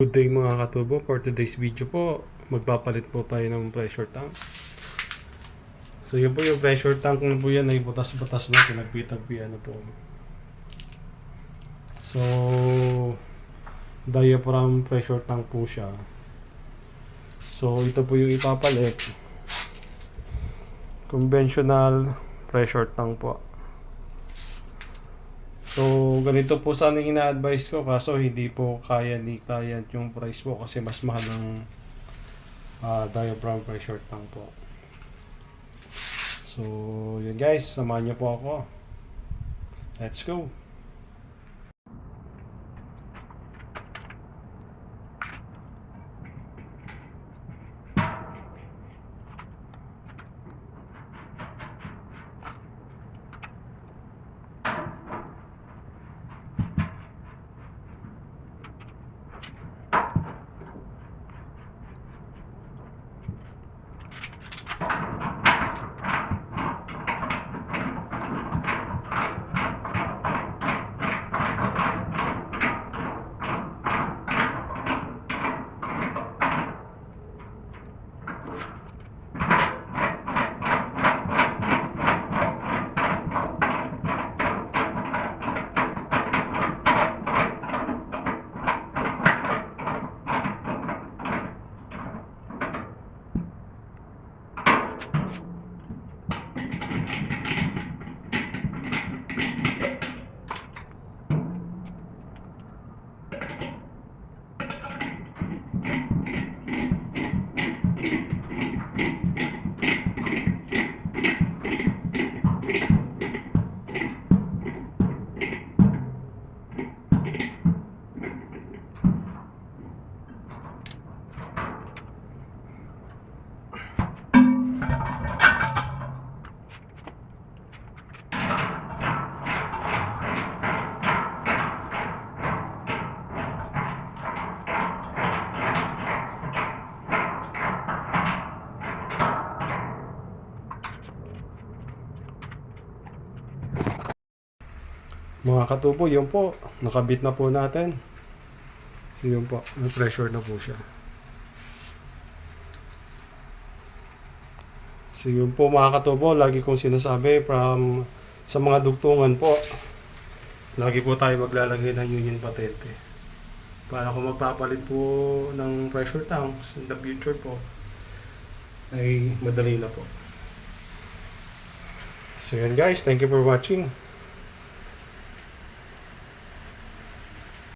Good day mga katubo. For today's video po, magpapalit po tayo ng pressure tank. So yun po yung pressure tank na po yan ay butas-butas na, pinagpitagpian na po. So diaphragm pressure tank po siya. So ito po yung ipapalit. Conventional pressure tank po. So ganito po sana yung ina-advise ko, kaso hindi po kaya ni client yung price po kasi mas mahal ng diaphragm pressure tank po. So yun guys, samahan niyo po ako. Let's go. Mga katubo, yun po, nakabit na po natin. So yun po, may pressure na po siya. So yun po mga katubo, lagi kong sinasabi sa mga dugtungan po, lagi po tayo maglalagay ng union patente. Para kung magpapalit po ng pressure tanks in the future po, ay madali na po. So yun guys, thank you for watching.